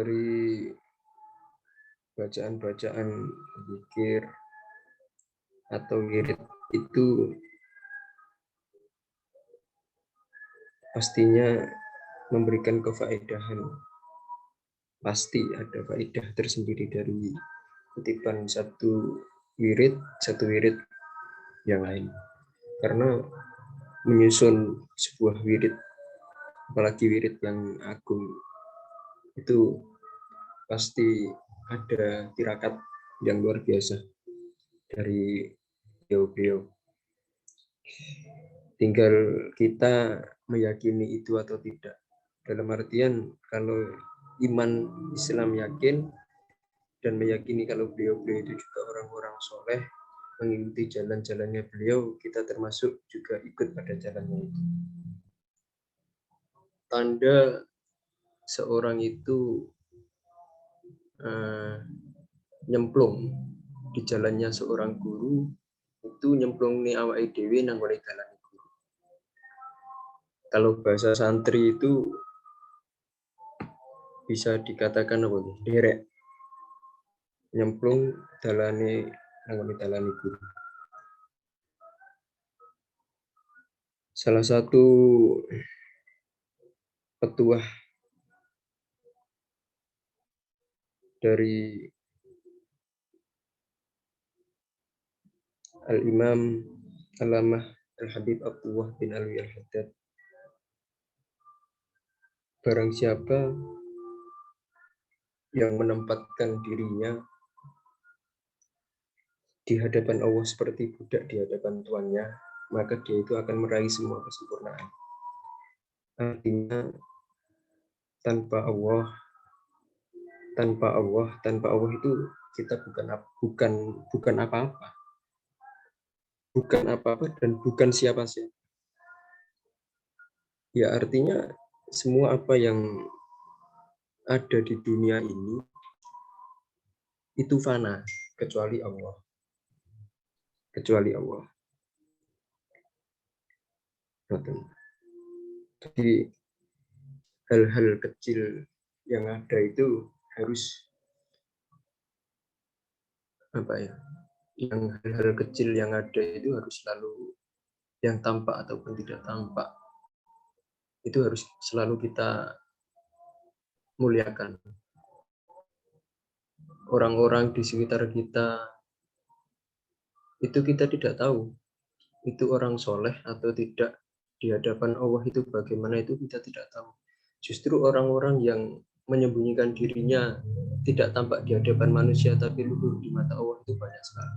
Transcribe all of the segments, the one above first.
dari bacaan-bacaan zikir atau wirid itu pastinya memberikan kefaedahan. Pasti ada faedah tersendiri dari kutipan satu wirid yang lain. Karena menyusun sebuah wirid, apalagi wirid yang agung, itu pasti ada tirakat yang luar biasa dari beliau-beliau. Tinggal kita meyakini itu atau tidak. Dalam artian kalau iman Islam yakin dan meyakini kalau beliau-beliau itu juga orang-orang soleh, mengikuti jalan-jalannya beliau, kita termasuk juga ikut pada jalannya itu. Tanda seorang itu nyemplung di jalannya seorang guru, itu nyemplung ni awake dhewe nang oleh dalan guru. Kalau bahasa santri itu bisa dikatakan apa nih? Derek. Nyemplung dalane nang oleh dalan guru. Salah satu petuah dari Al-Imam Allamah Al-Habib Abdullah bin Alwi Al-Haddad, barang siapa yang menempatkan dirinya di hadapan Allah seperti budak di hadapan tuannya, maka dia itu akan meraih semua kesempurnaan. Artinya tanpa Allah itu kita bukan apa-apa. Bukan apa-apa dan bukan siapa-siapa. Ya artinya semua apa yang ada di dunia ini itu fana kecuali Allah. Jadi hal-hal kecil yang ada itu harus yang hal-hal kecil yang ada itu harus selalu yang tampak ataupun tidak tampak itu harus selalu kita muliakan. Orang-orang di sekitar kita itu kita tidak tahu itu orang soleh atau tidak di hadapan Allah itu bagaimana, itu kita tidak tahu. Justru orang-orang yang menyembunyikan dirinya tidak tampak di hadapan manusia tapi luhur di mata Allah itu banyak sekali.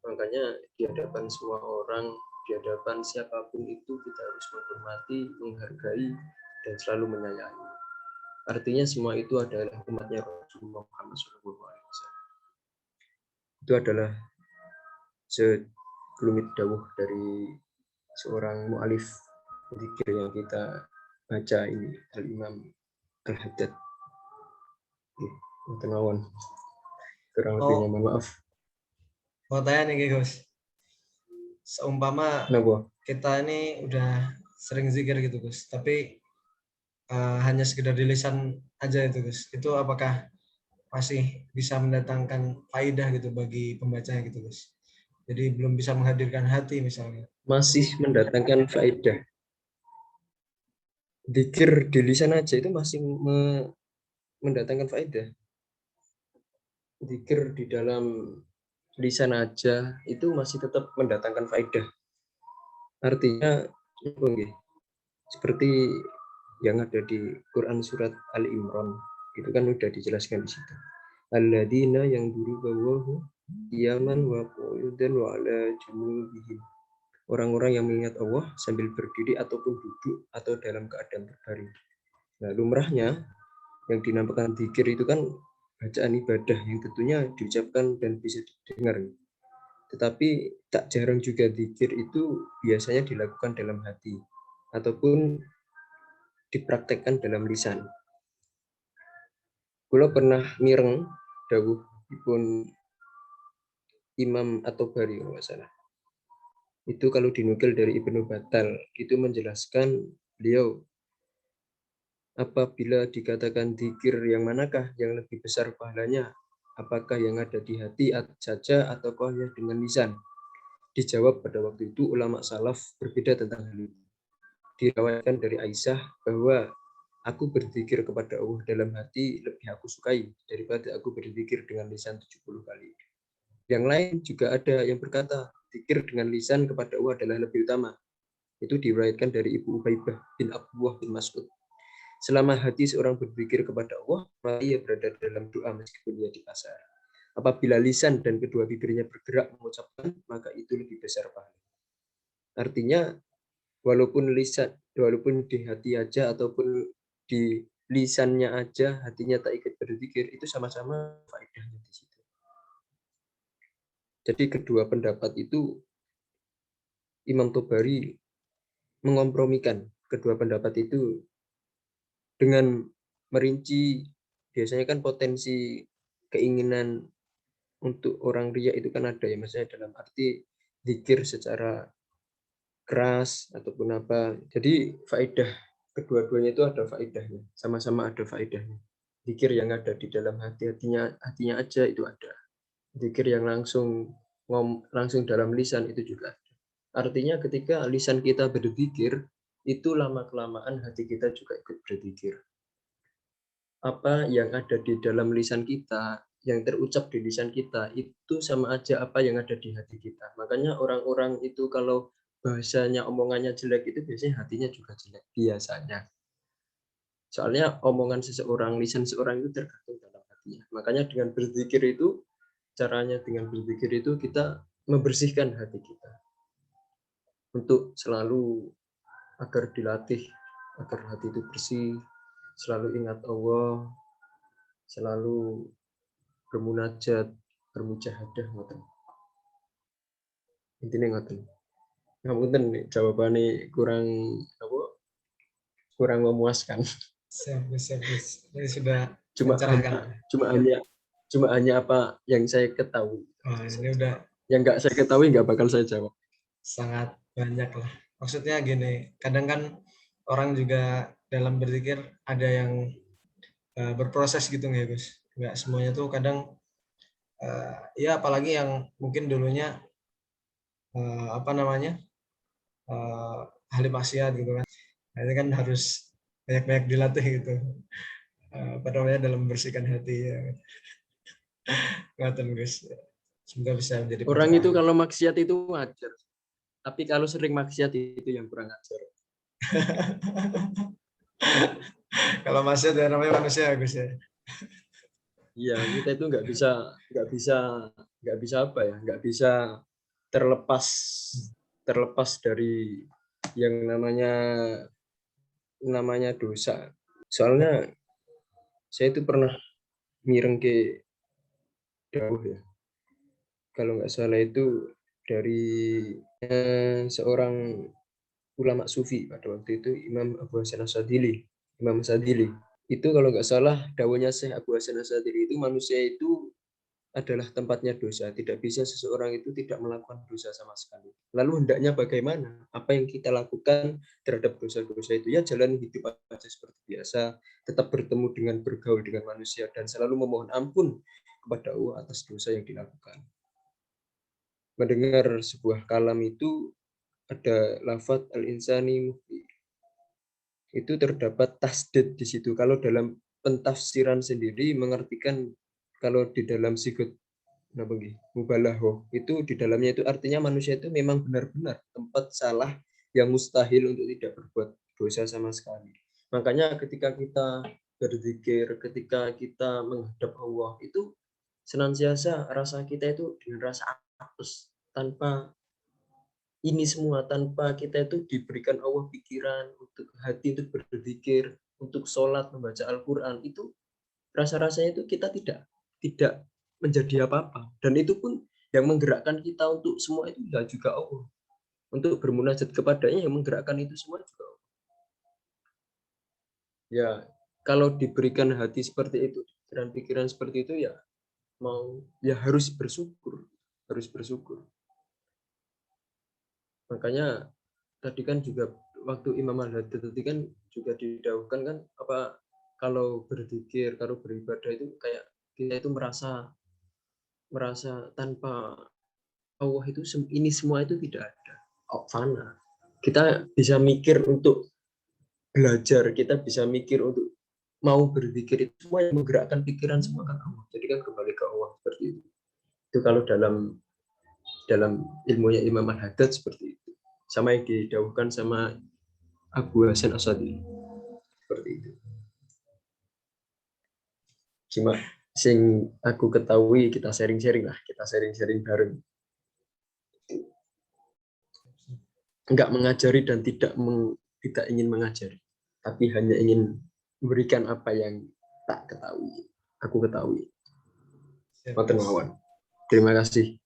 Makanya di hadapan semua orang, di hadapan siapapun itu kita harus menghormati, menghargai, dan selalu menyayangi. Artinya semua itu adalah umatnya Rasulullah Muhammad SAW. Itu adalah sekelumit dawuh dari seorang mu'alif zikir yang kita baca ini, Al-Imam Al-Haddad. Tenawan. Kurang lebihnya mohon maaf. Mau tanya nih Gus, seumpama kita ini udah sering zikir gitu Gus, tapi hanya sekedar di lisan aja itu Gus, itu apakah masih bisa mendatangkan faidah gitu bagi pembacanya gitu Gus? Jadi belum bisa menghadirkan hati misalnya. Masih mendatangkan faedah. Zikir di lisan aja itu masih mendatangkan faedah. Zikir di dalam lisan aja itu masih tetap mendatangkan faedah. Artinya seperti yang ada di Quran surat Ali Imran, itu kan udah dijelaskan di situ. Alladzina yang duru bawahu qiyaman wa qu'udan wa ala junubihim. Orang-orang yang mengingat Allah sambil berdiri ataupun duduk atau dalam keadaan berbaring. Nah, lumrahnya yang dinamakan zikir itu kan bacaan ibadah yang tentunya diucapkan dan bisa didengar. Tetapi tak jarang juga zikir itu biasanya dilakukan dalam hati ataupun dipraktekkan dalam lisan. Kula pernah mireng dawuhipun Imam At-Tabari kalau nggak salah. Itu kalau dinukil dari Ibnu Battal, itu menjelaskan beliau Apabila dikatakan dzikir yang manakah yang lebih besar pahalanya? Apakah yang ada di hati saja ataukah yang dengan lisan? Dijawab pada waktu itu ulama salaf berbeda tentang hal itu. Diriwayatkan dari Aisyah bahwa aku berzikir kepada Allah dalam hati lebih aku sukai daripada aku berzikir dengan lisan 70 kali. Yang lain juga ada yang berkata, zikir dengan lisan kepada Allah adalah lebih utama. Itu diriwayatkan dari Ibu Ubaibah bin Abdullah bin Mas'ud. Selama hati seorang berzikir kepada Allah, maka ia berada dalam doa meskipun ia di pasar. Apabila lisan dan kedua bibirnya bergerak mengucapkan, maka itu lebih besar pahala. Artinya, walaupun di hati aja ataupun di lisannya aja, hatinya tak ikut berzikir, itu sama-sama faedahnya di situ. Jadi kedua pendapat itu Imam Tobari mengompromikan kedua pendapat itu dengan merinci. Biasanya kan potensi keinginan untuk orang riya itu kan ada ya, maksudnya dalam arti zikir secara keras ataupun apa. Jadi faedah kedua-duanya itu ada faedahnya, sama-sama ada faedahnya. Zikir yang ada di dalam hatinya aja itu ada. Zikir yang langsung dalam lisan itu juga ada. Artinya ketika lisan kita berzikir, itu lama-kelamaan hati kita juga ikut berzikir. Apa yang ada di dalam lisan kita, yang terucap di lisan kita, itu sama aja apa yang ada di hati kita. Makanya orang-orang itu kalau bahasanya, omongannya jelek itu biasanya hatinya juga jelek, biasanya. Soalnya omongan seseorang, lisan seseorang itu tergantung dalam hatinya. Makanya dengan berzikir itu, caranya dengan berzikir itu kita membersihkan hati kita. Untuk selalu agar dilatih, agar hati itu bersih, selalu ingat Allah, selalu bermunajat, bermujahadah ngoten. Intine ngoten. Ngapunten nih jawabane kurang memuaskan. Siap, siap, ini sudah Cuma mencerahkan. hanya cuma hanya cuma hanya apa yang saya ketahui. Ini udah Yang nggak saya ketahui nggak bakal saya jawab. sangat banyak lah. Maksudnya gini, kadang kan orang juga dalam berzikir ada yang berproses gitu ya Gus. Nggak semuanya tuh kadang ya apalagi yang mungkin dulunya apa namanya ahli maksiat gitu kan. Nah, ini kan harus banyak-banyak dilatih gitu. Apa namanya dalam membersihkan hati ya. Ngoten Gus. Semoga bisa menjadi Orang itu pencerahan. kalau maksiat itu wajar. Tapi kalau sering maksiat itu yang kurang ajar. Kalau maksiat ya namanya manusia Gus ya. Iya, kita itu nggak bisa apa ya, nggak bisa terlepas dari yang namanya dosa. Soalnya saya itu pernah mireng ke dawuh ya. Kalau nggak salah itu dari seorang ulama sufi pada waktu itu Imam Abu Hasan Asyadzili. Imam Asyadzili. Itu kalau nggak salah dawuhnya Syekh Abu Hasan Asyadzili itu manusia itu adalah tempatnya dosa. Tidak bisa seseorang itu tidak melakukan dosa sama sekali. Lalu hendaknya bagaimana? Apa yang kita lakukan terhadap dosa-dosa itu? Ya jalan hidup aja seperti biasa, tetap bertemu dengan bergaul dengan manusia dan selalu memohon ampun kepada Allah atas dosa yang dilakukan. Mendengar sebuah kalam itu ada lafaz al-insani mufi. Itu terdapat tasdid di situ. Kalau dalam pentafsiran sendiri mengartikan kalau di dalam sigot mubalaghah itu di dalamnya itu artinya manusia itu memang benar-benar tempat salah yang mustahil untuk tidak berbuat dosa sama sekali. Makanya ketika kita berzikir, ketika kita menghadap Allah itu senantiasa rasa kita itu dengan rasa apes tanpa ini semua, tanpa kita itu diberikan Allah pikiran untuk hati untuk berzikir, untuk sholat, membaca Al-Quran, itu rasa-rasanya itu kita tidak menjadi apa-apa. Dan itu pun yang menggerakkan kita untuk semua itu ya juga Allah. Untuk bermunajat kepadanya yang menggerakkan itu semua juga Allah. Ya, kalau diberikan hati seperti itu, pikiran seperti itu ya harus bersyukur, harus bersyukur. Makanya tadi kan juga waktu Imam Al-Haddad tadi kan juga didahulukan kan apa kalau berzikir, kalau beribadah itu kayak kita itu merasa tanpa Allah itu ini semua itu tidak ada, fana. Kita bisa mikir untuk belajar, kita bisa mikir untuk mau berzikir, itu semua yang menggerakkan pikiran semua kan Allah. Jadi kan kembali ke Allah seperti itu. Itu kalau dalam ilmunya Imam Al-Haddad seperti itu. Sama yang didahulukan sama Abu Hasan Asy'ari seperti itu. Cuma sing aku ketahui kita sharing-sharing bareng. Enggak mengajari dan tidak ingin mengajari, tapi hanya ingin memberikan apa yang aku ketahui. Terima kasih.